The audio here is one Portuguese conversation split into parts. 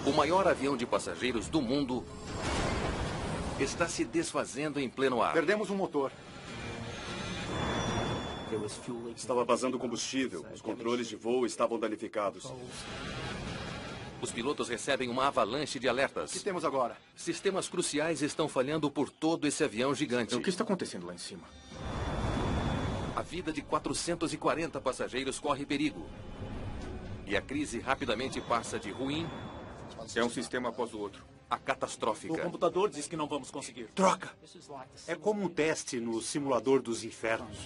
O maior avião de passageiros do mundo está se desfazendo em pleno ar. Perdemos um motor. Estava vazando combustível. Os controles de voo estavam danificados. Os pilotos recebem uma avalanche de O alertas. que temos agora? Sistemas cruciais estão falhando por todo esse avião gigante. O que está acontecendo lá em cima? A vida de 440 passageiros corre perigo. E a crise rapidamente passa de ruim É um sistema após o outro. a O catastrófica. computador diz que não vamos conseguir. Troca! É como um teste no simulador dos infernos.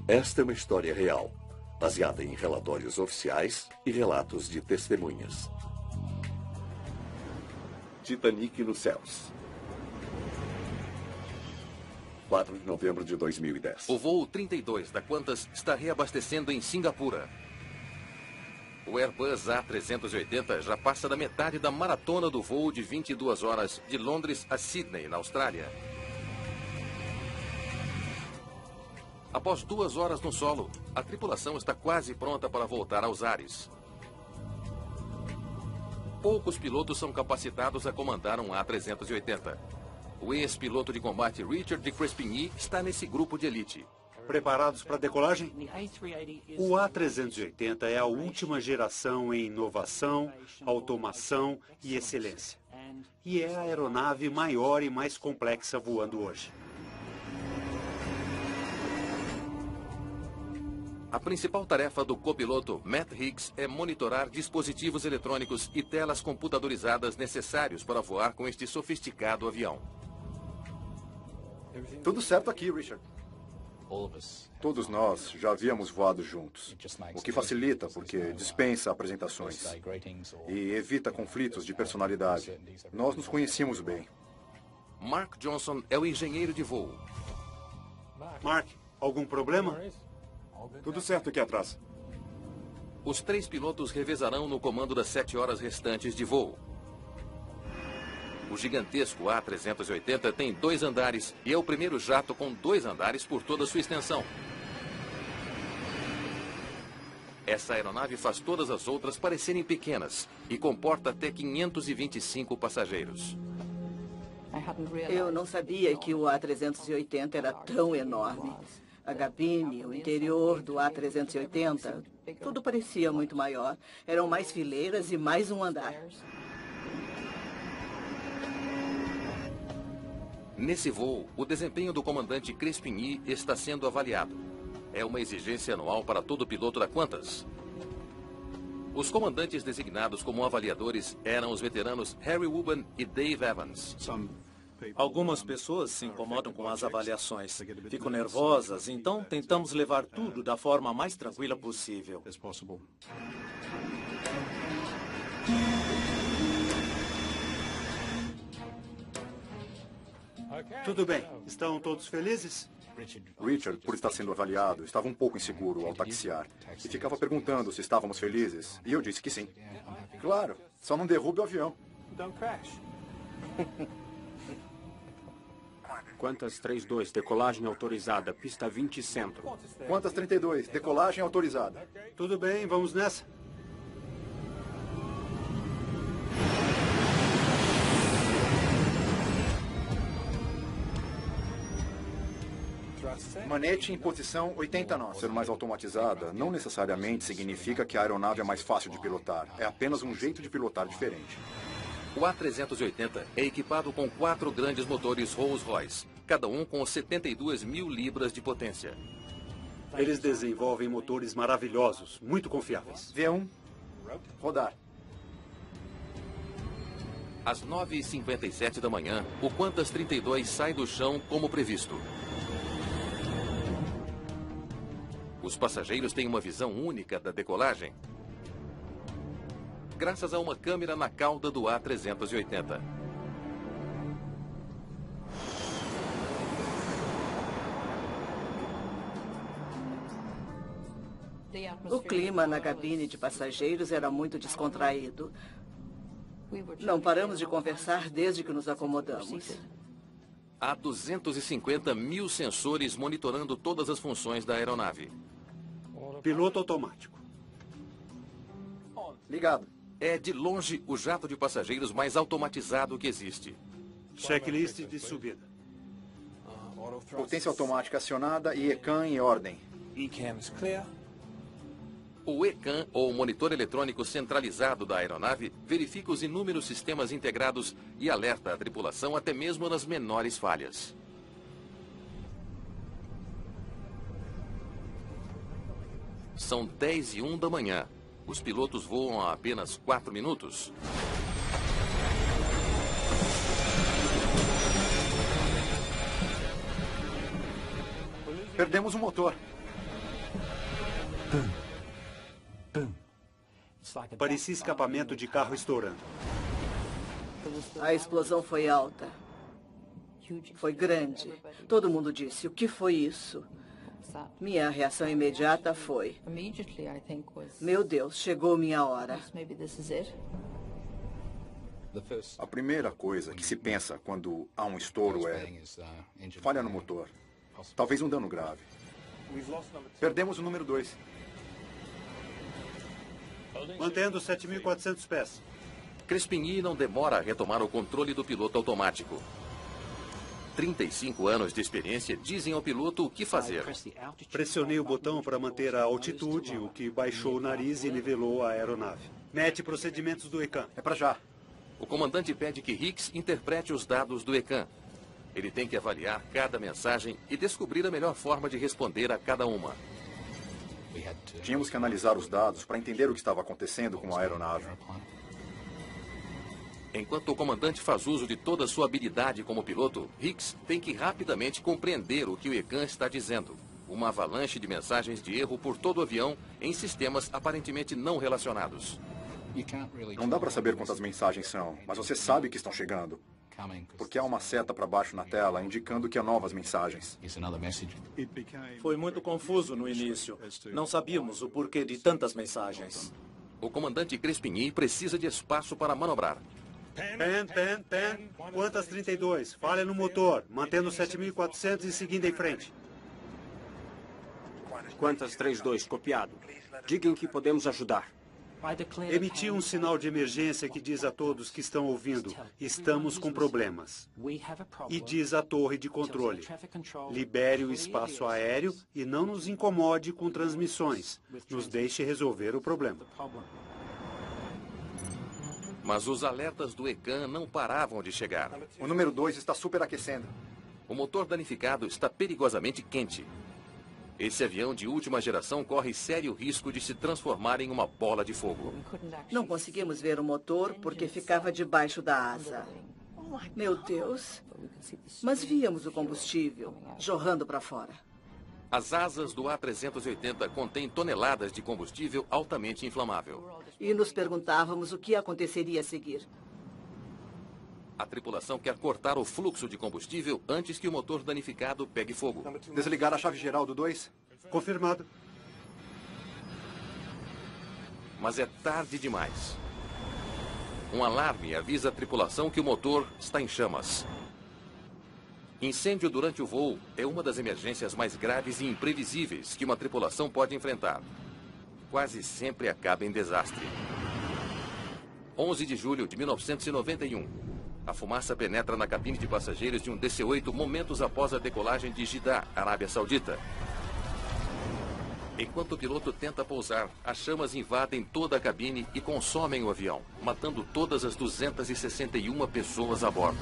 Esta é uma história real, baseada em relatórios oficiais e relatos de testemunhas. Titanic nos céus. 4 de novembro de 2010. O voo 32 da Qantas está reabastecendo em Singapura. O Airbus A380 já passa da metade da maratona do voo de 22 horas de Londres a Sydney, na Austrália. Após 2 horas no solo, a tripulação está quase pronta para voltar aos ares. Poucos pilotos são capacitados a comandar um A380. O ex-piloto de combate Richard de Crespigny está nesse grupo de elite. Preparados para a decolagem? O A380 é a última geração em inovação, automação e excelência. E é a aeronave maior e mais complexa voando hoje. A principal tarefa do copiloto Matt Hicks é monitorar dispositivos eletrônicos e telas computadorizadas necessários para voar com este sofisticado avião. Tudo certo aqui, Richard. Todos nós já havíamos voado juntos. O que facilita, porque dispensa apresentações e evita conflitos de personalidade. Nós nos conhecíamos bem. Mark Johnson é o engenheiro de voo. Mark, algum problema? Tudo certo aqui atrás. Os 3 pilotos revezarão no comando das 7 horas restantes de voo. O gigantesco A380 tem 2 andares e é o primeiro jato com 2 andares por toda a sua extensão. Essa aeronave faz todas as outras parecerem pequenas e comporta até 525 passageiros. Eu não sabia que o A380 era tão enorme. A cabine, o interior do A380, tudo parecia muito maior. Eram mais fileiras e mais um andar. Nesse voo, o desempenho do comandante Crespigny está sendo avaliado. É uma exigência anual para todo piloto da Qantas. Os comandantes designados como avaliadores eram os veteranos Harry Wuban e Dave Evans. Algumas pessoas se incomodam com as avaliações. Ficam nervosas, então tentamos levar tudo da forma mais tranquila possível. Tudo bem. Estão todos felizes? Richard, por estar sendo avaliado, estava um pouco inseguro ao taxiar. E ficava perguntando se estávamos felizes. E eu disse que sim. Claro, só não derrube o avião. Qantas 32, decolagem autorizada, pista 20 centro. Qantas 32, decolagem autorizada. Tudo bem, vamos nessa. Manete em posição 80 nós. Ser mais automatizada não necessariamente significa que a aeronave é mais fácil de pilotar. É apenas um jeito de pilotar diferente. O A380 é equipado com 4 grandes motores Rolls-Royce, cada um com 72 mil libras de potência. Eles desenvolvem motores maravilhosos, muito confiáveis. V1, rodar. Às 9h57 da manhã, o Qantas 32 sai do chão como previsto. Os passageiros têm uma visão única da decolagem, graças a uma câmera na cauda do A380. O clima na cabine de passageiros era muito descontraído. Não paramos de conversar desde que nos acomodamos. Há 250 mil sensores monitorando todas as funções da aeronave. Piloto automático. Ligado. É, de longe, o jato de passageiros mais automatizado que existe. Checklist de subida. Potência automática acionada e ECAM em ordem. O ECAM, ou Monitor Eletrônico Centralizado da aeronave, verifica os inúmeros sistemas integrados e alerta a tripulação até mesmo nas menores falhas. São 10h01 da manhã. Os pilotos voam há apenas 4 minutos. Perdemos o motor. Parecia escapamento de carro estourando. A explosão foi alta. Foi grande. Todo mundo disse, o que foi isso? Minha reação imediata foi, meu Deus, chegou minha hora. A primeira coisa que se pensa quando há um estouro é falha no motor. Talvez um dano grave. Perdemos o número 2. Mantendo 7.400 pés. Crespigny não demora a retomar o controle do piloto automático. 35 anos de experiência dizem ao piloto o que fazer. Pressionei o botão para manter a altitude, o que baixou o nariz e nivelou a aeronave. Mete procedimentos do ECAM. É para já. O comandante pede que Hicks interprete os dados do ECAM. Ele tem que avaliar cada mensagem e descobrir a melhor forma de responder a cada uma. Tínhamos que analisar os dados para entender o que estava acontecendo com a aeronave. Enquanto o comandante faz uso de toda a sua habilidade como piloto, Hicks tem que rapidamente compreender o que o ECAM está dizendo. Uma avalanche de mensagens de erro por todo o avião em sistemas aparentemente não relacionados. Não dá para saber quantas mensagens são, mas você sabe que estão chegando. Porque há uma seta para baixo na tela indicando que há novas mensagens. Foi muito confuso no início. Não sabíamos o porquê de tantas mensagens. O comandante Crespigny precisa de espaço para manobrar. Pen. Quantas 32? Falha no motor. Mantendo 7.400 e seguindo em frente. Quantas 32? Copiado. Digam que podemos ajudar. Emitiu um sinal de emergência que diz a todos que estão ouvindo, estamos com problemas. E diz à torre de controle, libere o espaço aéreo e não nos incomode com transmissões. Nos deixe resolver o problema. Mas os alertas do ECAM não paravam de chegar. O número 2 está superaquecendo. O motor danificado está perigosamente quente. Esse avião de última geração corre sério risco de se transformar em uma bola de fogo. Não conseguimos ver o motor porque ficava debaixo da asa. Meu Deus! Mas víamos o combustível jorrando para fora. As asas do A380 contêm toneladas de combustível altamente inflamável. E nos perguntávamos o que aconteceria a seguir. A tripulação quer cortar o fluxo de combustível antes que o motor danificado pegue fogo. Desligar a chave geral do 2? Confirmado. Mas é tarde demais. Um alarme avisa a tripulação que o motor está em chamas. Incêndio durante o voo é uma das emergências mais graves e imprevisíveis que uma tripulação pode enfrentar. Quase sempre acaba em desastre. 11 de julho de 1991. A fumaça penetra na cabine de passageiros de um DC-8 momentos após a decolagem de Jeddah, Arábia Saudita. Enquanto o piloto tenta pousar, as chamas invadem toda a cabine e consomem o avião, matando todas as 261 pessoas a bordo.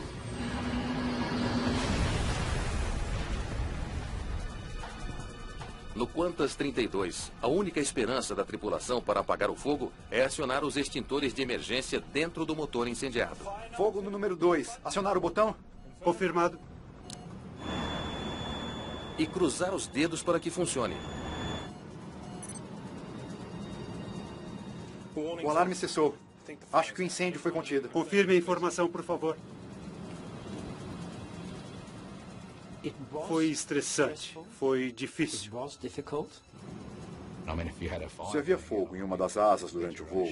No Qantas 32, a única esperança da tripulação para apagar o fogo é acionar os extintores de emergência dentro do motor incendiado. Fogo no número 2. Acionar o botão? Confirmado. E cruzar os dedos para que funcione. O alarme cessou. Acho que o incêndio foi contido. Confirme a informação, por favor. Foi estressante. Foi difícil. Se havia fogo em uma das asas durante o voo,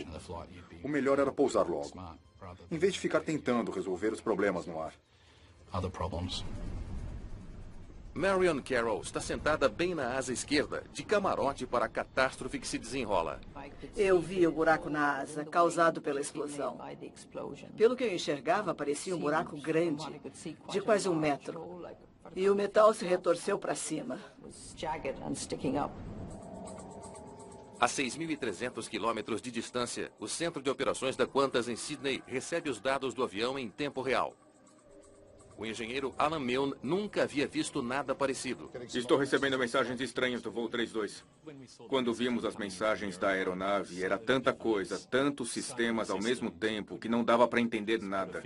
o melhor era pousar logo, em vez de ficar tentando resolver os problemas no ar. Marion Carroll está sentada bem na asa esquerda, de camarote para a catástrofe que se desenrola. Eu vi o buraco na asa, causado pela explosão. Pelo que eu enxergava, parecia um buraco grande, de quase 1 metro. E o metal se retorceu para cima. A 6.300 quilômetros de distância, o Centro de Operações da Qantas em Sydney recebe os dados do avião em tempo real. O engenheiro Alan Milne nunca havia visto nada parecido. Estou recebendo mensagens estranhas do voo 32. Quando vimos as mensagens da aeronave, era tanta coisa, tantos sistemas ao mesmo tempo, que não dava para entender nada.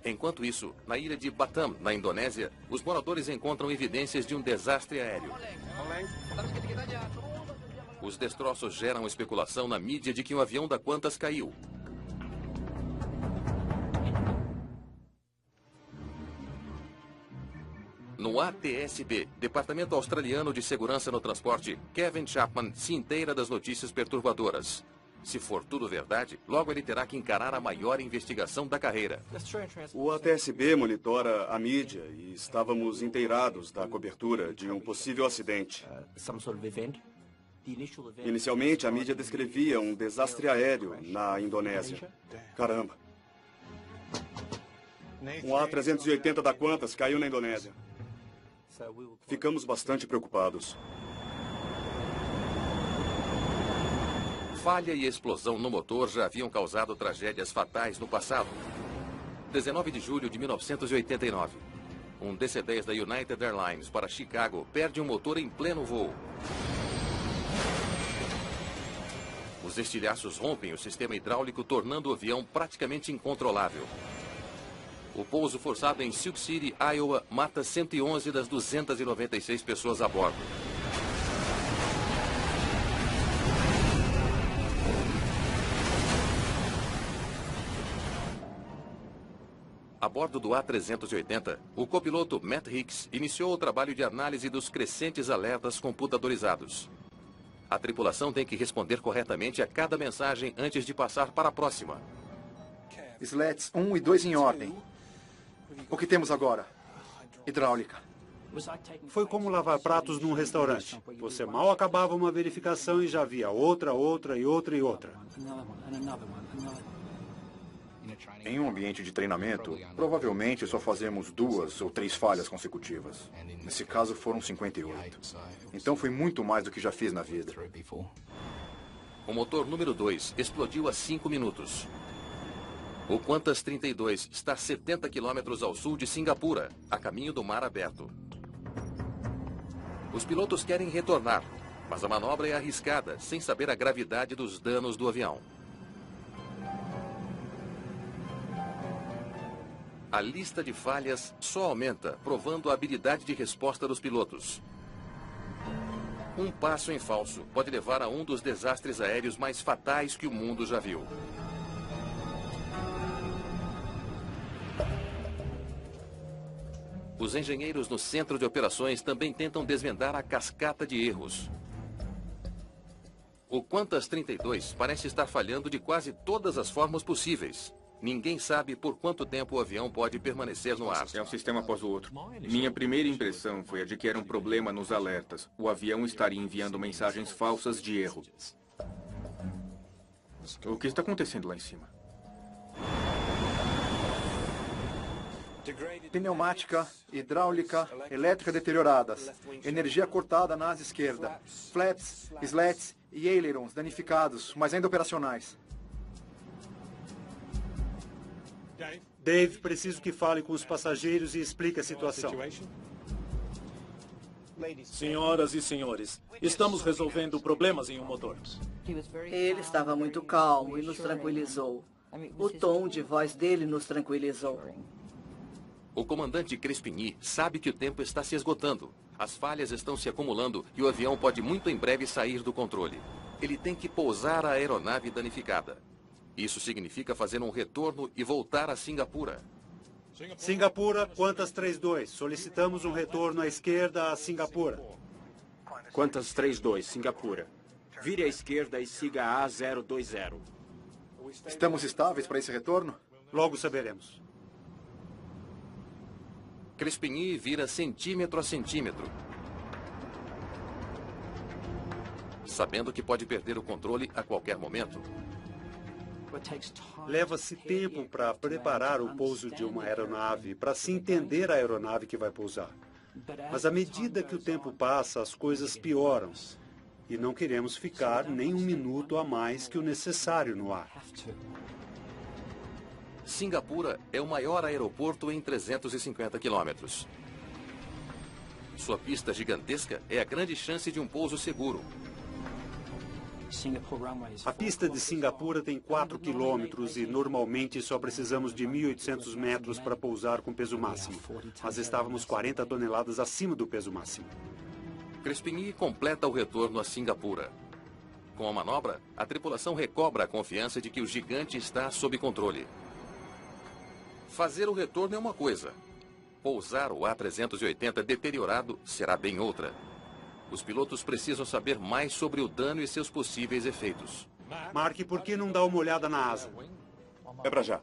Enquanto isso, na ilha de Batam, na Indonésia, os moradores encontram evidências de um desastre aéreo. Os destroços geram especulação na mídia de que um avião da Qantas caiu. No ATSB, Departamento Australiano de Segurança no Transporte, Kevin Chapman se inteira das notícias perturbadoras. Se for tudo verdade, logo ele terá que encarar a maior investigação da carreira. O ATSB monitora a mídia e estávamos inteirados da cobertura de um possível acidente. Inicialmente, a mídia descrevia um desastre aéreo na Indonésia. Caramba! Um A380 da Qantas caiu na Indonésia. Ficamos bastante preocupados. Falha e explosão no motor já haviam causado tragédias fatais no passado. 19 de julho de 1989. Um DC-10 da United Airlines para Chicago perde um motor em pleno voo. Os estilhaços rompem o sistema hidráulico, tornando o avião praticamente incontrolável. O pouso forçado em Sioux City, Iowa, mata 111 das 296 pessoas a bordo. A bordo do A380, o copiloto Matt Hicks iniciou o trabalho de análise dos crescentes alertas computadorizados. A tripulação tem que responder corretamente a cada mensagem antes de passar para a próxima. Slats 1 e 2 em ordem. O que temos agora? Hidráulica. Foi como lavar pratos num restaurante. Você mal acabava uma verificação e já havia outra. Em um ambiente de treinamento, provavelmente só fazemos 2 ou 3 falhas consecutivas. Nesse caso, foram 58. Então foi muito mais do que já fiz na vida. O motor número 2 explodiu há 5 minutos. O Qantas 32 está a 70 quilômetros ao sul de Singapura, a caminho do mar aberto. Os pilotos querem retornar, mas a manobra é arriscada, sem saber a gravidade dos danos do avião. A lista de falhas só aumenta, provando a habilidade de resposta dos pilotos. Um passo em falso pode levar a um dos desastres aéreos mais fatais que o mundo já viu. Os engenheiros no Centro de Operações também tentam desvendar a cascata de erros. O Qantas 32 parece estar falhando de quase todas as formas possíveis. Ninguém sabe por quanto tempo o avião pode permanecer no ar. É um sistema após o outro. Minha primeira impressão foi a de que era um problema nos alertas. O avião estaria enviando mensagens falsas de erro. O que está acontecendo lá em cima? Pneumática, hidráulica, elétrica deterioradas. Energia cortada na asa esquerda. Flaps, slats e ailerons danificados, mas ainda operacionais. Dave, preciso que fale com os passageiros e explique a situação. Senhoras e senhores, estamos resolvendo problemas em um motor. Ele estava muito calmo e nos tranquilizou. O tom de voz dele nos tranquilizou. O comandante Crespigny sabe que o tempo está se esgotando. As falhas estão se acumulando e o avião pode muito em breve sair do controle. Ele tem que pousar a aeronave danificada. Isso significa fazer um retorno e voltar a Singapura. Singapura, Qantas 32. Solicitamos um retorno à esquerda a Singapura. Qantas 32, Singapura. Vire à esquerda e siga a A020. Estamos estáveis para esse retorno? Logo saberemos. Crespigny vira centímetro a centímetro, sabendo que pode perder o controle a qualquer momento. Leva-se tempo para preparar o pouso de uma aeronave, para se entender a aeronave que vai pousar. Mas à medida que o tempo passa, as coisas pioram. E não queremos ficar nem um minuto a mais que o necessário no ar. Singapura é o maior aeroporto em 350 quilômetros. Sua pista gigantesca é a grande chance de um pouso seguro. A pista de Singapura tem 4 quilômetros e normalmente só precisamos de 1.800 metros para pousar com peso máximo. Mas estávamos 40 toneladas acima do peso máximo. Crespigny completa o retorno a Singapura. Com a manobra, a tripulação recobra a confiança de que o gigante está sob controle. Fazer o retorno é uma coisa. Pousar o A380 deteriorado será bem outra. Os pilotos precisam saber mais sobre o dano e seus possíveis efeitos. Mark, por que não dá uma olhada na asa? É para já.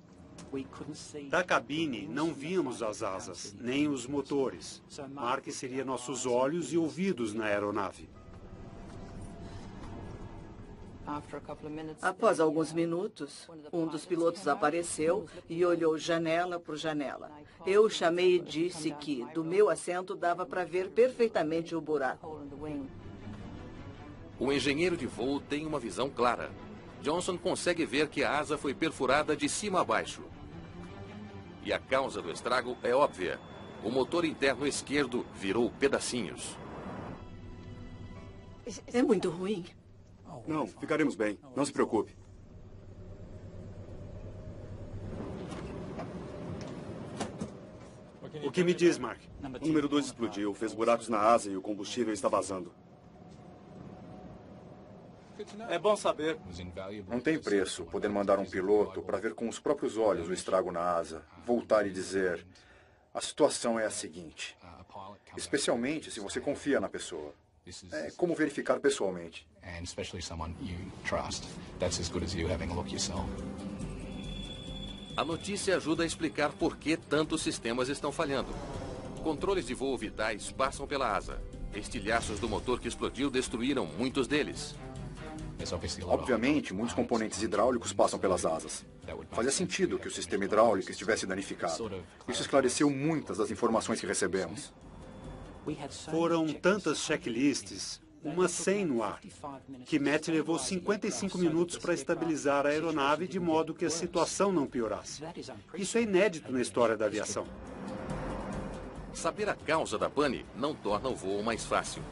Da cabine, não víamos as asas, nem os motores. Mark seria nossos olhos e ouvidos na aeronave. Após alguns minutos, um dos pilotos apareceu e olhou janela por janela. Eu o chamei e disse que, do meu assento, dava para ver perfeitamente o buraco. O engenheiro de voo tem uma visão clara. Johnson consegue ver que a asa foi perfurada de cima a baixo. E a causa do estrago é óbvia. O motor interno esquerdo virou pedacinhos. É muito ruim. Não, ficaremos bem. Não se preocupe. O que me diz, Mark? O número 2 explodiu, fez buracos na asa e o combustível está vazando. É bom saber. Não tem preço poder mandar um piloto para ver com os próprios olhos o estrago na asa, voltar e dizer: a situação é a seguinte. Especialmente se você confia na pessoa. É como verificar pessoalmente. A notícia ajuda a explicar por que tantos sistemas estão falhando. Controles de voo vitais passam pela asa. Estilhaços do motor que explodiu destruíram muitos deles. Obviamente, muitos componentes hidráulicos passam pelas asas. Fazia sentido que o sistema hidráulico estivesse danificado. Isso esclareceu muitas das informações que recebemos. Foram tantas checklists, umas 100 no ar, que Matt levou 55 minutos para estabilizar a aeronave de modo que a situação não piorasse. Isso é inédito na história da aviação. Saber a causa da pane não torna o voo mais fácil.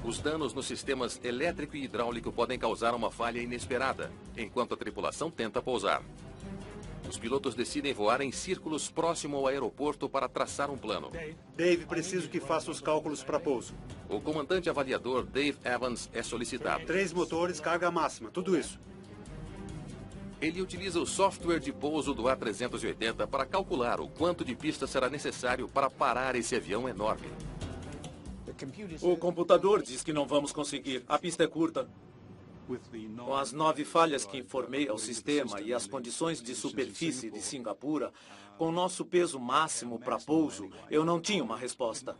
Os danos nos sistemas elétrico e hidráulico podem causar uma falha inesperada, enquanto a tripulação tenta pousar. Os pilotos decidem voar em círculos próximo ao aeroporto para traçar um plano. Dave, preciso que faça os cálculos para pouso. O comandante avaliador Dave Evans é solicitado. 3 motores, carga máxima, tudo isso. Ele utiliza o software de pouso do A380 para calcular o quanto de pista será necessário para parar esse avião enorme. O computador diz que não vamos conseguir. A pista é curta. Com as 9 falhas que informei ao sistema e as condições de superfície de Singapura, com nosso peso máximo para pouso, eu não tinha uma resposta.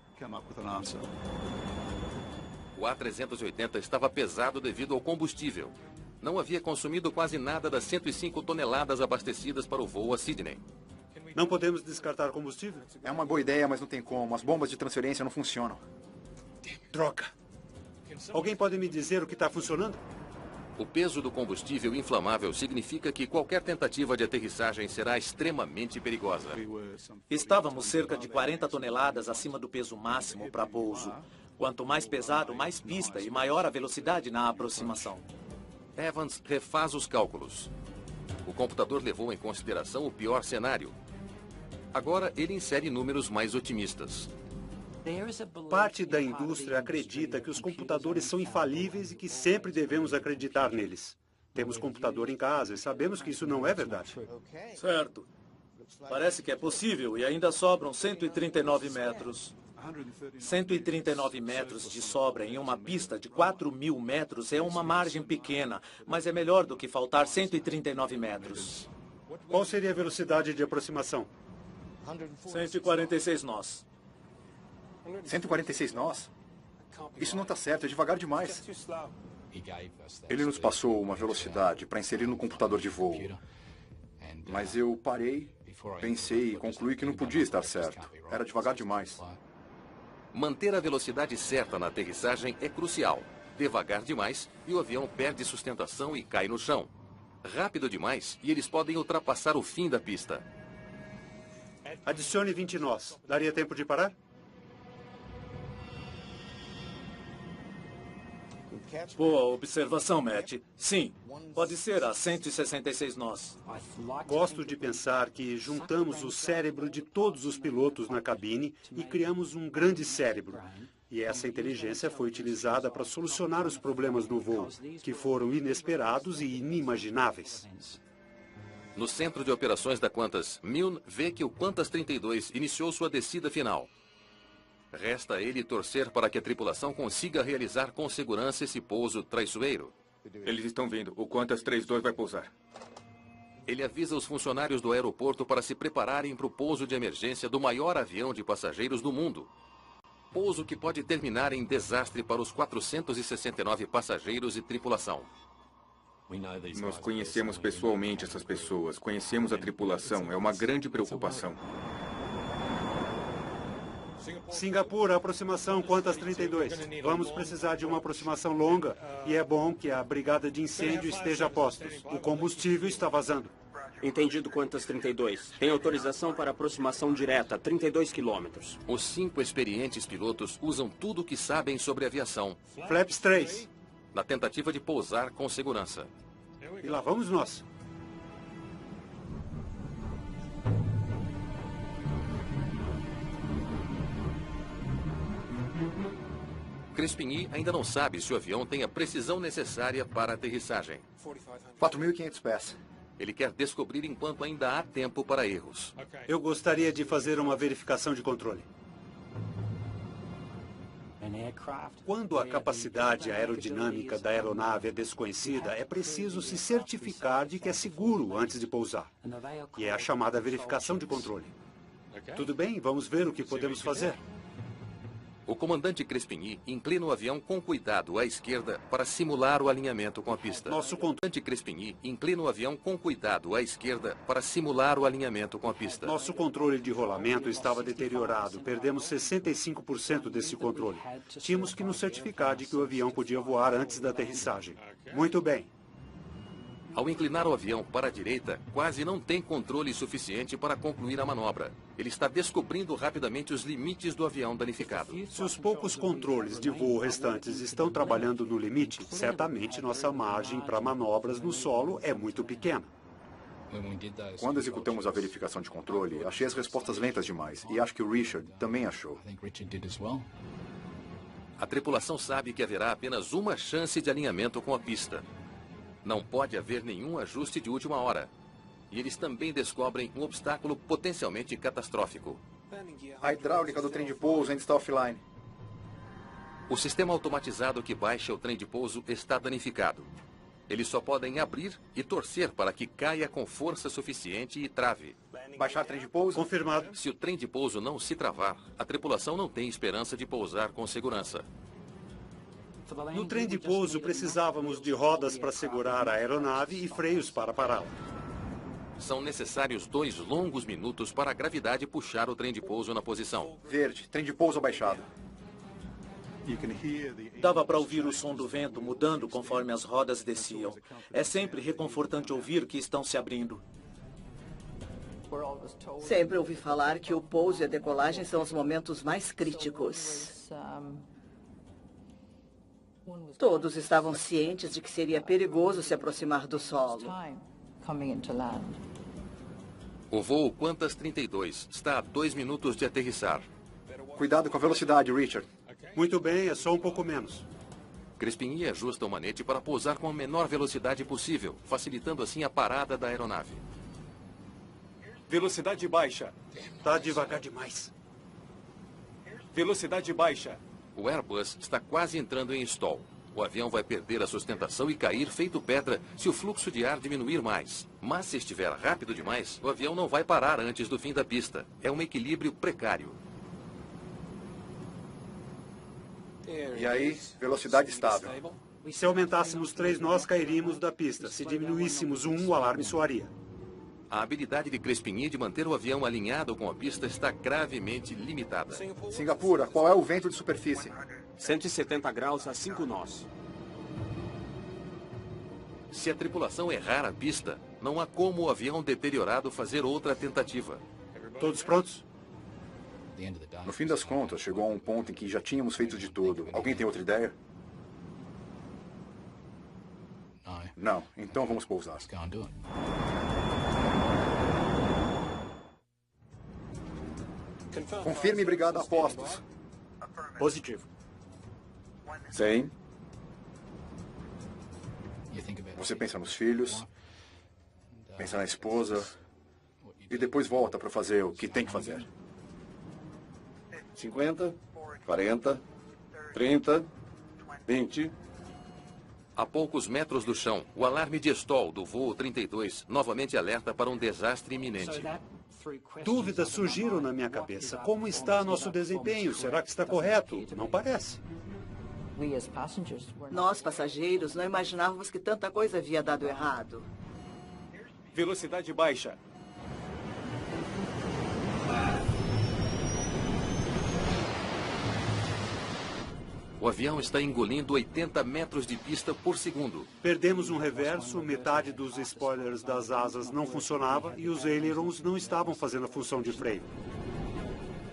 O A380 estava pesado devido ao combustível. Não havia consumido quase nada das 105 toneladas abastecidas para o voo a Sydney. Não podemos descartar combustível? É uma boa ideia, mas não tem como. As bombas de transferência não funcionam. Droga! Alguém pode me dizer o que está funcionando? O peso do combustível inflamável significa que qualquer tentativa de aterrissagem será extremamente perigosa. Estávamos cerca de 40 toneladas acima do peso máximo para pouso. Quanto mais pesado, mais pista e maior a velocidade na aproximação. Evans refaz os cálculos. O computador levou em consideração o pior cenário. Agora ele insere números mais otimistas. Parte da indústria acredita que os computadores são infalíveis e que sempre devemos acreditar neles. Temos computador em casa e sabemos que isso não é verdade. Certo. Parece que é possível e ainda sobram 139 metros. 139 metros de sobra em uma pista de 4.000 metros é uma margem pequena, mas é melhor do que faltar 139 metros. Qual seria a velocidade de aproximação? 146 nós. 146 nós? Isso não está certo, é devagar demais. Ele nos passou uma velocidade para inserir no computador de voo. Mas eu parei, pensei e concluí que não podia estar certo. Era devagar demais. Manter a velocidade certa na aterrissagem é crucial. Devagar demais e o avião perde sustentação e cai no chão. Rápido demais e eles podem ultrapassar o fim da pista. Adicione 20 nós. Daria tempo de parar? Boa observação, Matt. Sim, pode ser a 166 nós. Gosto de pensar que juntamos o cérebro de todos os pilotos na cabine e criamos um grande cérebro. E essa inteligência foi utilizada para solucionar os problemas no voo, que foram inesperados e inimagináveis. No centro de operações da Qantas, Milne vê que o Qantas 32 iniciou sua descida final. Resta a ele torcer para que a tripulação consiga realizar com segurança esse pouso traiçoeiro. Eles estão vindo. O Qantas 32 vai pousar. Ele avisa os funcionários do aeroporto para se prepararem para o pouso de emergência do maior avião de passageiros do mundo. Pouso que pode terminar em desastre para os 469 passageiros e tripulação. Nós conhecemos pessoalmente essas pessoas, conhecemos a tripulação. É uma grande preocupação. Singapura, aproximação Qantas 32. Vamos precisar de uma aproximação longa e é bom que a brigada de incêndio esteja a postos. O combustível está vazando. Entendido, Qantas 32. Tem autorização para aproximação direta, 32 quilômetros. Os 5 experientes pilotos usam tudo o que sabem sobre aviação. Flaps 3. Na tentativa de pousar com segurança. E lá vamos nós. Crespigny ainda não sabe se o avião tem a precisão necessária para a aterrissagem. 4.500 pés. Ele quer descobrir enquanto ainda há tempo para erros. Eu gostaria de fazer uma verificação de controle. Quando a capacidade aerodinâmica da aeronave é desconhecida, é preciso se certificar de que é seguro antes de pousar. E é a chamada verificação de controle. Tudo bem, vamos ver o que podemos fazer. O comandante Crespigny inclina o avião com cuidado à esquerda para simular o alinhamento com a pista. Nosso comandante Crespigny inclina o avião com cuidado à esquerda para simular o alinhamento com a pista. Nosso controle de rolamento estava deteriorado. Perdemos 65% desse controle. Tínhamos que nos certificar de que o avião podia voar antes da aterrissagem. Muito bem. Ao inclinar o avião para a direita, quase não tem controle suficiente para concluir a manobra. Ele está descobrindo rapidamente os limites do avião danificado. Se os poucos controles de voo restantes estão trabalhando no limite, certamente nossa margem para manobras no solo é muito pequena. Quando executamos a verificação de controle, achei as respostas lentas demais. E acho que o Richard também achou. A tripulação sabe que haverá apenas uma chance de alinhamento com a pista. Não pode haver nenhum ajuste de última hora. E eles também descobrem um obstáculo potencialmente catastrófico. A hidráulica do trem de pouso ainda está offline. O sistema automatizado que baixa o trem de pouso está danificado. Eles só podem abrir e torcer para que caia com força suficiente e trave. Baixar trem de pouso? Confirmado. Se o trem de pouso não se travar, a tripulação não tem esperança de pousar com segurança. No trem de pouso, precisávamos de rodas para segurar a aeronave e freios para pará-la. São necessários 2 longos minutos para a gravidade puxar o trem de pouso na posição. Verde, trem de pouso abaixado. Dava para ouvir o som do vento mudando conforme as rodas desciam. É sempre reconfortante ouvir que estão se abrindo. Sempre ouvi falar que o pouso e a decolagem são os momentos mais críticos. Todos estavam cientes de que seria perigoso se aproximar do solo. O voo Qantas 32 está a 2 minutos de aterrissar. Cuidado com a velocidade, Richard. Muito bem, é só um pouco menos. Crespigny ajusta o manete para pousar com a menor velocidade possível, facilitando assim a parada da aeronave. Velocidade baixa. Tá devagar demais. Velocidade baixa. O Airbus está quase entrando em stall. O avião vai perder a sustentação e cair feito pedra se o fluxo de ar diminuir mais. Mas se estiver rápido demais, o avião não vai parar antes do fim da pista. É um equilíbrio precário. E aí, velocidade estável. Se aumentássemos 3 nós, cairíamos da pista. Se diminuíssemos 1, o alarme soaria. A habilidade de Crespigny de manter o avião alinhado com a pista está gravemente limitada. Singapura, qual é o vento de superfície? 170 graus a 5 nós. Se a tripulação errar a pista, não há como o avião deteriorado fazer outra tentativa. Todos prontos? No fim das contas, chegou a um ponto em que já tínhamos feito de tudo. Alguém tem outra ideia? Não. Então vamos pousar. Confirme brigada a postos. Positivo. 100. Você pensa nos filhos, pensa na esposa e depois volta para fazer o que tem que fazer. 50, 40, 30, 20. A poucos metros do chão, o alarme de stall do voo 32 novamente alerta para um desastre iminente. Dúvidas surgiram na minha cabeça. Como está nosso desempenho? Será que está correto? Não parece. Nós, passageiros, não imaginávamos que tanta coisa havia dado errado. Velocidade baixa. O avião está engolindo 80 metros de pista por segundo. Perdemos um reverso, metade dos spoilers das asas não funcionava e os ailerons não estavam fazendo a função de freio.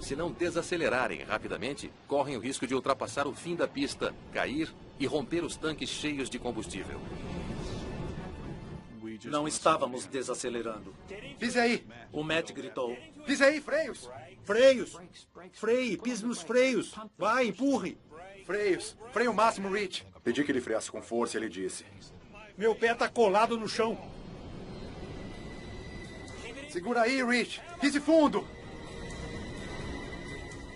Se não desacelerarem rapidamente, correm o risco de ultrapassar o fim da pista, cair e romper os tanques cheios de combustível. Não estávamos desacelerando. Pise aí! O Matt gritou. Pise aí, freios! Freios! Freie, pise nos freios! Vai, empurre! Freios! Freio máximo, Rich! Pedi que ele freasse com força e ele disse. Meu pé está colado no chão. Segura aí, Rich! Pise fundo!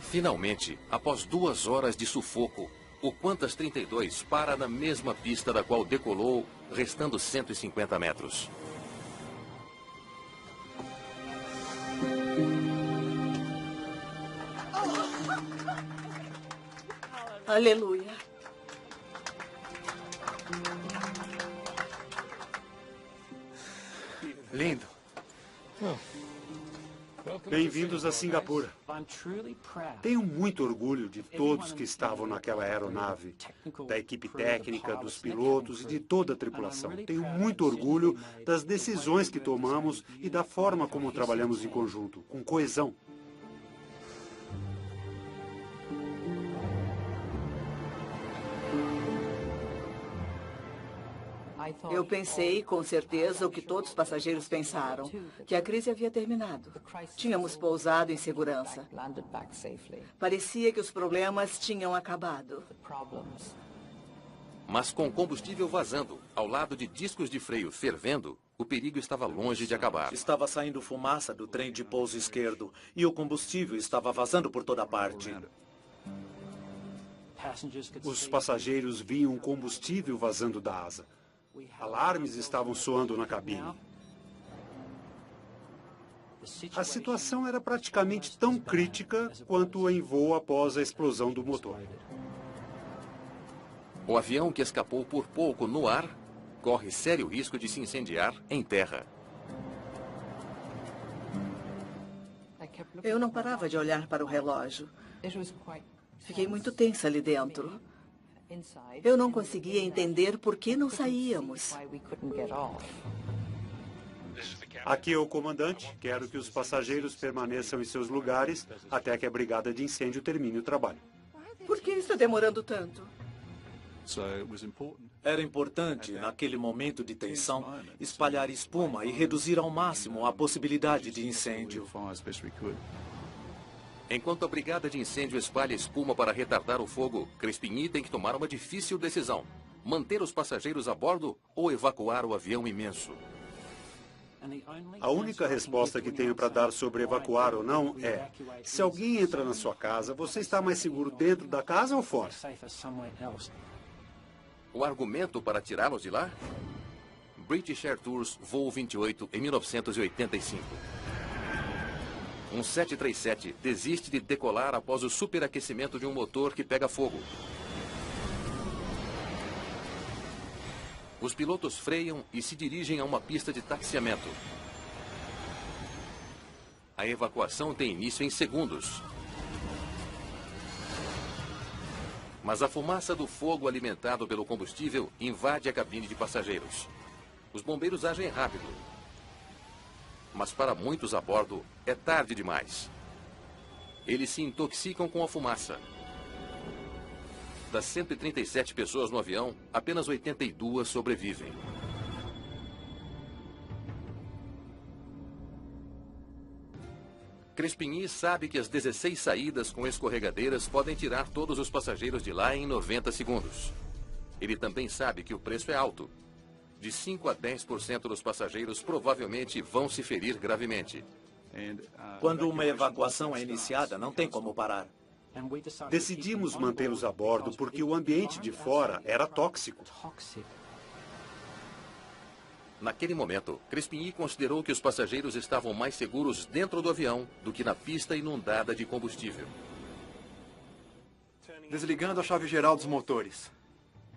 Finalmente, após 2 horas de sufoco, o Qantas 32 para na mesma pista da qual decolou, restando 150 metros. Aleluia. Lindo. Bem-vindos a Singapura. Tenho muito orgulho de todos que estavam naquela aeronave, da equipe técnica, dos pilotos e de toda a tripulação. Tenho muito orgulho das decisões que tomamos e da forma como trabalhamos em conjunto, com coesão. Eu pensei, com certeza, o que todos os passageiros pensaram, que a crise havia terminado. Tínhamos pousado em segurança. Parecia que os problemas tinham acabado. Mas com combustível vazando, ao lado de discos de freio fervendo, o perigo estava longe de acabar. Estava saindo fumaça do trem de pouso esquerdo e o combustível estava vazando por toda parte. Os passageiros viam combustível vazando da asa. Alarmes estavam soando na cabine. A situação era praticamente tão crítica quanto em voo após a explosão do motor. O avião que escapou por pouco no ar corre sério risco de se incendiar em terra. Eu não parava de olhar para o relógio. Fiquei muito tensa ali dentro. Eu não conseguia entender por que não saíamos. Aqui é o comandante. Quero que os passageiros permaneçam em seus lugares até que a brigada de incêndio termine o trabalho. Por que está demorando tanto? Era importante, naquele momento de tensão, espalhar espuma e reduzir ao máximo a possibilidade de incêndio. Enquanto a brigada de incêndio espalha espuma para retardar o fogo, Crespigny tem que tomar uma difícil decisão: manter os passageiros a bordo ou evacuar o avião imenso. A única resposta que tenho para dar sobre evacuar ou não é: se alguém entra na sua casa, você está mais seguro dentro da casa ou fora? O argumento para tirá-los de lá? British Air Tours voo 28 em 1985. Um 737 desiste de decolar após o superaquecimento de um motor que pega fogo. Os pilotos freiam e se dirigem a uma pista de taxiamento. A evacuação tem início em segundos. Mas a fumaça do fogo alimentado pelo combustível invade a cabine de passageiros. Os bombeiros agem rápido. Mas para muitos a bordo é tarde demais. Eles se intoxicam com a fumaça. Das 137 pessoas no avião, apenas 82 sobrevivem. Crespigny sabe que as 16 saídas com escorregadeiras podem tirar todos os passageiros de lá em 90 segundos. Ele também sabe que o preço é alto. De 5 a 10% dos passageiros provavelmente vão se ferir gravemente. Quando uma evacuação é iniciada, não tem como parar. Decidimos mantê-los a bordo porque o ambiente de fora era tóxico. Naquele momento, Crespigny considerou que os passageiros estavam mais seguros dentro do avião do que na pista inundada de combustível. Desligando a chave geral dos motores.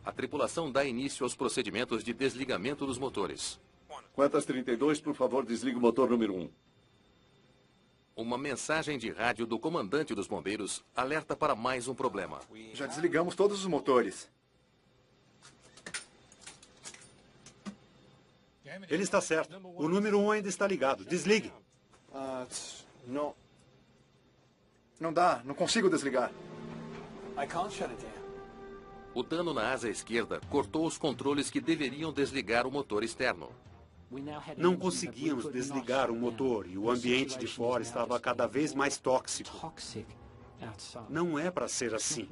A tripulação dá início aos procedimentos de desligamento dos motores. Quantas 32, por favor, desligue o motor número 1. Uma mensagem de rádio do comandante dos bombeiros alerta para mais um problema. Já desligamos todos os motores. Ele está certo. O número 1 ainda está ligado. Desligue. Não dá. Não consigo desligar. O dano na asa esquerda cortou os controles que deveriam desligar o motor externo. Não conseguíamos desligar o motor e o ambiente de fora estava cada vez mais tóxico. Não é para ser assim.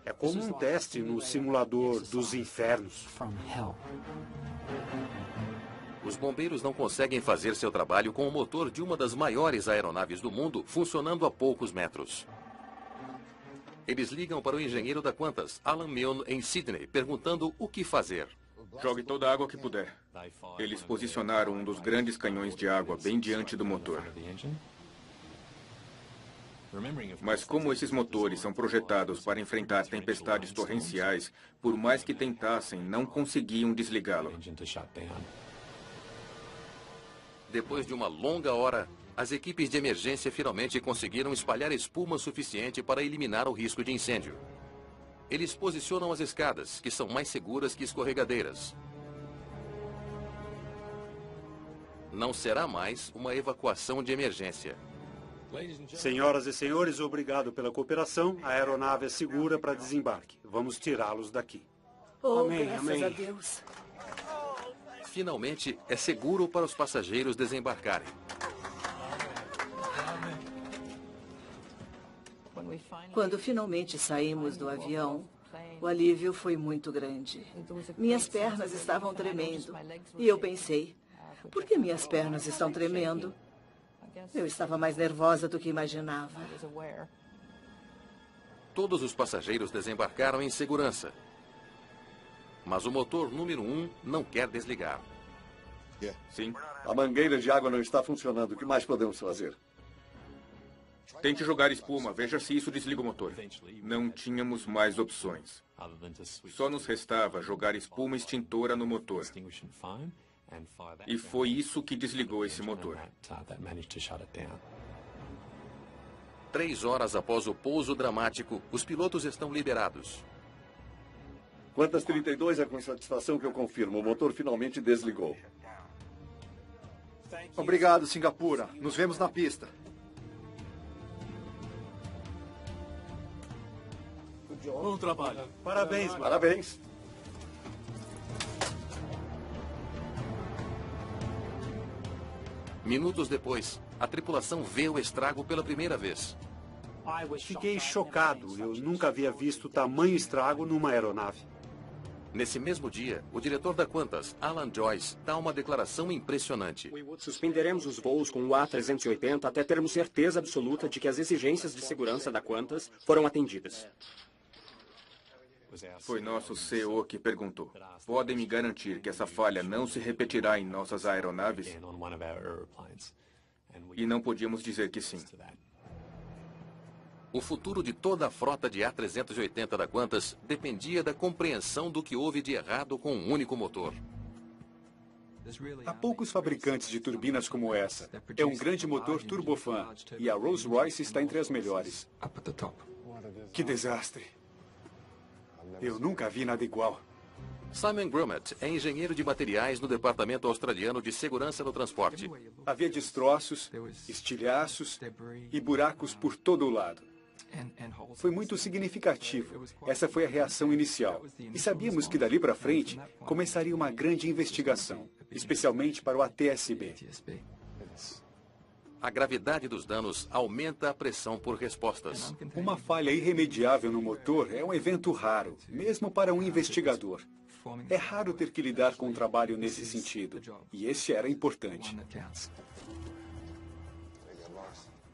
É como um teste no simulador dos infernos. Os bombeiros não conseguem fazer seu trabalho com o motor de uma das maiores aeronaves do mundo funcionando a poucos metros. Eles ligam para o engenheiro da Qantas, Alan Milne, em Sydney, perguntando o que fazer. Jogue toda a água que puder. Eles posicionaram um dos grandes canhões de água bem diante do motor. Mas como esses motores são projetados para enfrentar tempestades torrenciais, por mais que tentassem, não conseguiam desligá-lo. Depois de uma longa hora, as equipes de emergência finalmente conseguiram espalhar espuma suficiente para eliminar o risco de incêndio. Eles posicionam as escadas, que são mais seguras que escorregadeiras. Não será mais uma evacuação de emergência. Senhoras e senhores, obrigado pela cooperação. A aeronave é segura para desembarque. Vamos tirá-los daqui. Graças a Deus. Finalmente, é seguro para os passageiros desembarcarem. Quando finalmente saímos do avião, o alívio foi muito grande. Minhas pernas estavam tremendo. E eu pensei, por que minhas pernas estão tremendo? Eu estava mais nervosa do que imaginava. Todos os passageiros desembarcaram em segurança. Mas o motor número 1 não quer desligar. Sim. A mangueira de água não está funcionando. O que mais podemos fazer? Tente jogar espuma. Veja se isso desliga o motor. Não tínhamos mais opções. Só nos restava jogar espuma extintora no motor. E foi isso que desligou esse motor. 3 horas após o pouso dramático, os pilotos estão liberados. Quantas 32 é com satisfação que eu confirmo. O motor finalmente desligou. Obrigado, Singapura. Nos vemos na pista. Bom trabalho. Parabéns, Mark. Parabéns. Minutos depois, a tripulação vê o estrago pela primeira vez. Fiquei chocado. Eu nunca havia visto tamanho estrago numa aeronave. Nesse mesmo dia, o diretor da Qantas, Alan Joyce, dá uma declaração impressionante. Suspenderemos os voos com o A380 até termos certeza absoluta de que as exigências de segurança da Qantas foram atendidas. Foi nosso CEO que perguntou: podem me garantir que essa falha não se repetirá em nossas aeronaves? E não podíamos dizer que sim. O futuro de toda a frota de A380 da Qantas dependia da compreensão do que houve de errado com um único motor. Há poucos fabricantes de turbinas como essa. É um grande motor turbofan e a Rolls-Royce está entre as melhores. Que desastre. Eu nunca vi nada igual. Simon Grummet é engenheiro de materiais no Departamento Australiano de Segurança no Transporte. Havia destroços, estilhaços e buracos por todo o lado. Foi muito significativo. Essa foi a reação inicial. E sabíamos que dali para frente começaria uma grande investigação, especialmente para o ATSB. A gravidade dos danos aumenta a pressão por respostas. Uma falha irremediável no motor é um evento raro, mesmo para um investigador. É raro ter que lidar com um trabalho nesse sentido, e esse era importante.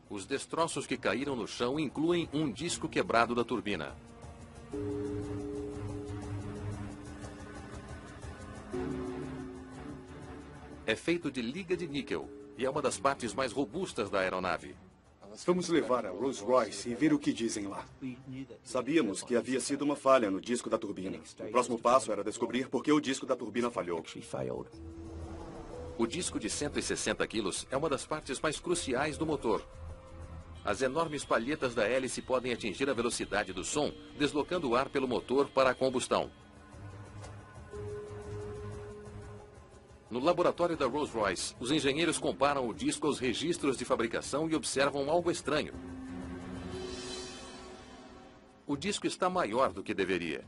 Os destroços que caíram no chão incluem um disco quebrado da turbina. É feito de liga de níquel e é uma das partes mais robustas da aeronave. Vamos levar a Rolls-Royce e ver o que dizem lá. Sabíamos que havia sido uma falha no disco da turbina. O próximo passo era descobrir por que o disco da turbina falhou. O disco de 160 quilos é uma das partes mais cruciais do motor. As enormes palhetas da hélice podem atingir a velocidade do som, deslocando o ar pelo motor para a combustão. No laboratório da Rolls-Royce, os engenheiros comparam o disco aos registros de fabricação e observam algo estranho. O disco está maior do que deveria.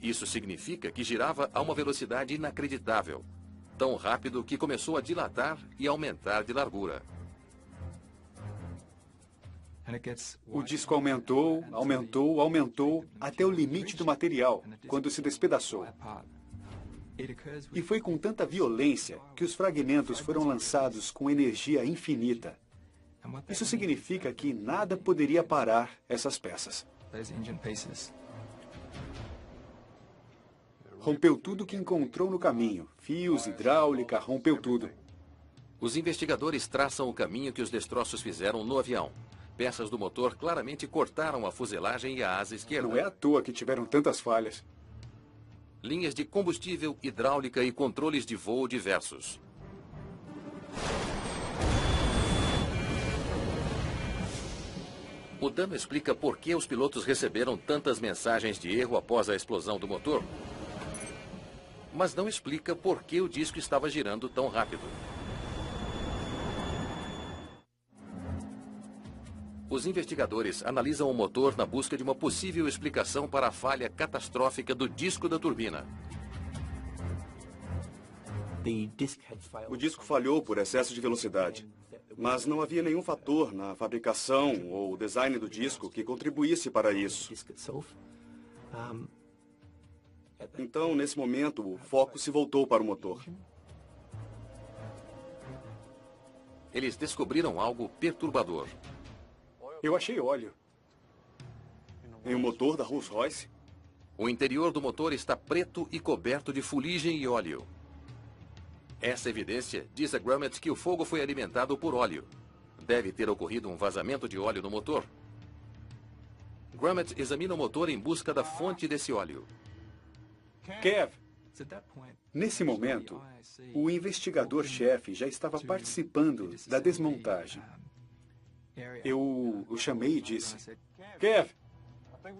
Isso significa que girava a uma velocidade inacreditável, tão rápido que começou a dilatar e aumentar de largura. O disco aumentou, aumentou, aumentou, até o limite do material, quando se despedaçou. E foi com tanta violência que os fragmentos foram lançados com energia infinita. Isso significa que nada poderia parar essas peças. Rompeu tudo que encontrou no caminho. Fios, hidráulica, rompeu tudo. Os investigadores traçam o caminho que os destroços fizeram no avião. Peças do motor claramente cortaram a fuselagem e a asa esquerda. Não é à toa que tiveram tantas falhas. Linhas de combustível, hidráulica e controles de voo diversos. O dano explica por que os pilotos receberam tantas mensagens de erro após a explosão do motor, mas não explica por que o disco estava girando tão rápido. Os investigadores analisam o motor na busca de uma possível explicação para a falha catastrófica do disco da turbina. O disco falhou por excesso de velocidade, mas não havia nenhum fator na fabricação ou design do disco que contribuísse para isso. Então, nesse momento, o foco se voltou para o motor. Eles descobriram algo perturbador. Eu achei óleo. Em um motor da Rolls-Royce? O interior do motor está preto e coberto de fuligem e óleo. Essa evidência diz a Grummet que o fogo foi alimentado por óleo. Deve ter ocorrido um vazamento de óleo no motor. Grummet examina o motor em busca da fonte desse óleo. Kev, nesse momento, o investigador-chefe já estava participando da desmontagem. Eu o chamei e disse: Kev,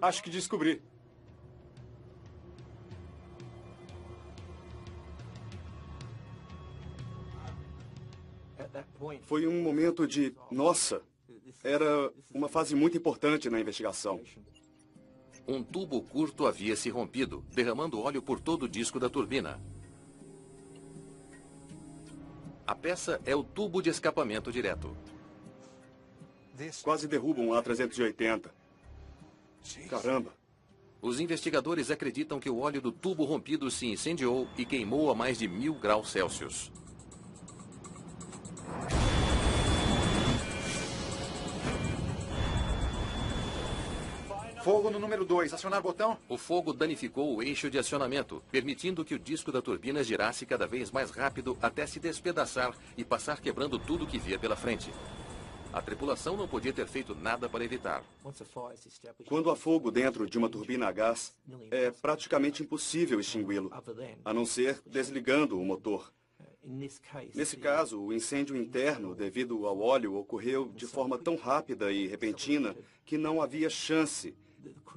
acho que descobri. Foi um momento de, nossa, era uma fase muito importante na investigação. Um tubo curto havia se rompido, derramando óleo por todo o disco da turbina. A peça é o tubo de escapamento direto. Quase derrubam o A380. Caramba. Os investigadores acreditam que o óleo do tubo rompido se incendiou e queimou a mais de 1000 graus Celsius. Fogo no número 2. Acionar botão. O fogo danificou o eixo de acionamento, permitindo que o disco da turbina girasse cada vez mais rápido até se despedaçar e passar quebrando tudo que via pela frente. A tripulação não podia ter feito nada para evitar. Quando há fogo dentro de uma turbina a gás, é praticamente impossível extingui-lo, a não ser desligando o motor. Nesse caso, o incêndio interno, devido ao óleo, ocorreu de forma tão rápida e repentina que não havia chance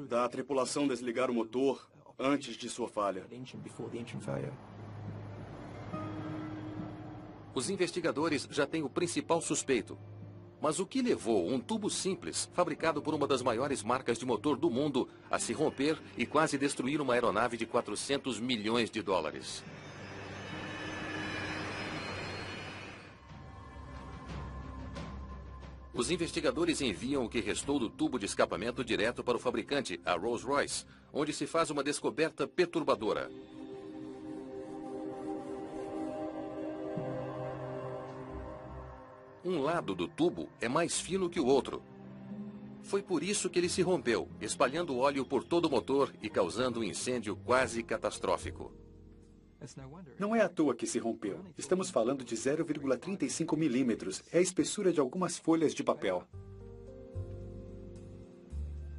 da tripulação desligar o motor antes de sua falha. Os investigadores já têm o principal suspeito. Mas o que levou um tubo simples, fabricado por uma das maiores marcas de motor do mundo, a se romper e quase destruir uma aeronave de 400 milhões de dólares? Os investigadores enviam o que restou do tubo de escapamento direto para o fabricante, a Rolls-Royce, onde se faz uma descoberta perturbadora. Um lado do tubo é mais fino que o outro. Foi por isso que ele se rompeu, espalhando óleo por todo o motor e causando um incêndio quase catastrófico. Não é à toa que se rompeu. Estamos falando de 0,35 milímetros. É a espessura de algumas folhas de papel.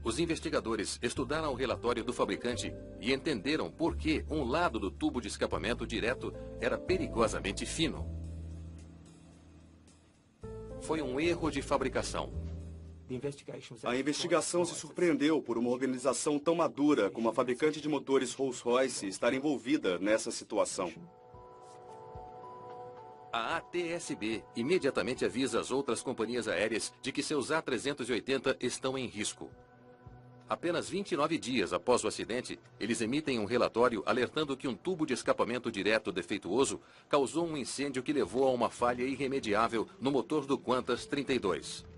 Os investigadores estudaram o relatório do fabricante e entenderam por que um lado do tubo de escapamento direto era perigosamente fino. Foi um erro de fabricação. A investigação se surpreendeu por uma organização tão madura como a fabricante de motores Rolls-Royce estar envolvida nessa situação. A ATSB imediatamente avisa as outras companhias aéreas de que seus A380 estão em risco. Apenas 29 dias após o acidente, eles emitem um relatório alertando que um tubo de escapamento direto defeituoso causou um incêndio que levou a uma falha irremediável no motor do Qantas 32.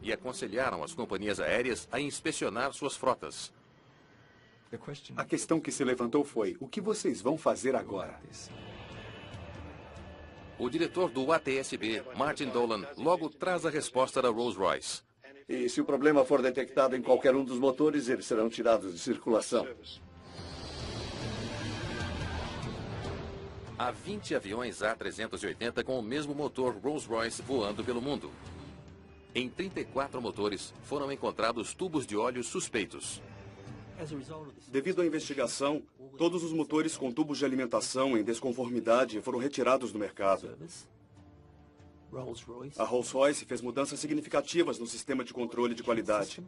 E aconselharam as companhias aéreas a inspecionar suas frotas. A questão que se levantou foi: o que vocês vão fazer agora? O diretor do ATSB, Martin Dolan, logo traz a resposta da Rolls-Royce. E se o problema for detectado em qualquer um dos motores, eles serão tirados de circulação. Há 20 aviões A380 com o mesmo motor Rolls-Royce voando pelo mundo. Em 34 motores, foram encontrados tubos de óleo suspeitos. Devido à investigação, todos os motores com tubos de alimentação em desconformidade foram retirados do mercado. A Rolls-Royce fez mudanças significativas no sistema de controle de qualidade.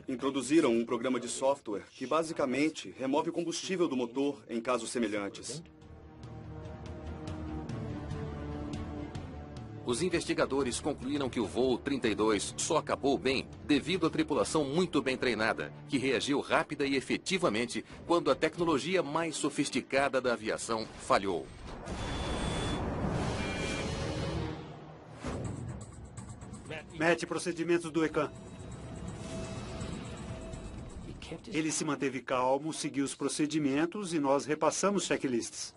Introduziram um programa de software que basicamente remove o combustível do motor em casos semelhantes. Os investigadores concluíram que o voo 32 só acabou bem devido à tripulação muito bem treinada, que reagiu rápida e efetivamente quando a tecnologia mais sofisticada da aviação falhou. Mete procedimentos do ECAN. Ele se manteve calmo, seguiu os procedimentos e nós repassamos checklists.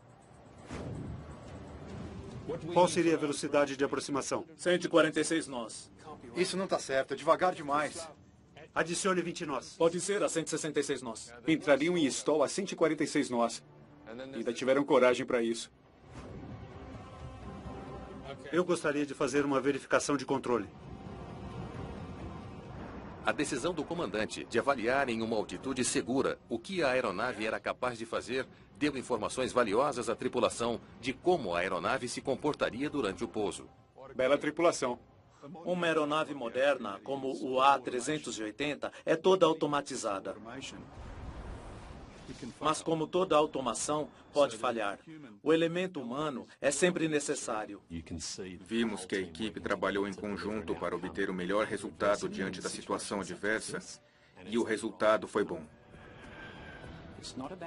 Qual seria a velocidade de aproximação? 146 nós. Isso não está certo, é devagar demais. Adicione 20 nós. Pode ser a 166 nós. Entrariam em stall a 146 nós. Ainda tiveram coragem para isso. Eu gostaria de fazer uma verificação de controle. A decisão do comandante de avaliar em uma altitude segura o que a aeronave era capaz de fazer deu informações valiosas à tripulação de como a aeronave se comportaria durante o pouso. Bela tripulação. Uma aeronave moderna, como o A380, é toda automatizada. Mas como toda automação, pode falhar. O elemento humano é sempre necessário. Vimos que a equipe trabalhou em conjunto para obter o melhor resultado diante da situação adversa, e o resultado foi bom.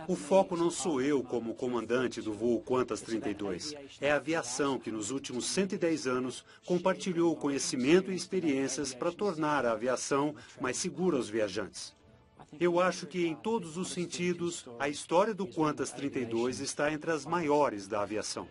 O foco não sou eu como comandante do voo Qantas 32. É a aviação que nos últimos 110 anos compartilhou conhecimento e experiências para tornar a aviação mais segura aos viajantes. Eu acho que, em todos os sentidos, a história do Qantas 32 está entre as maiores da aviação.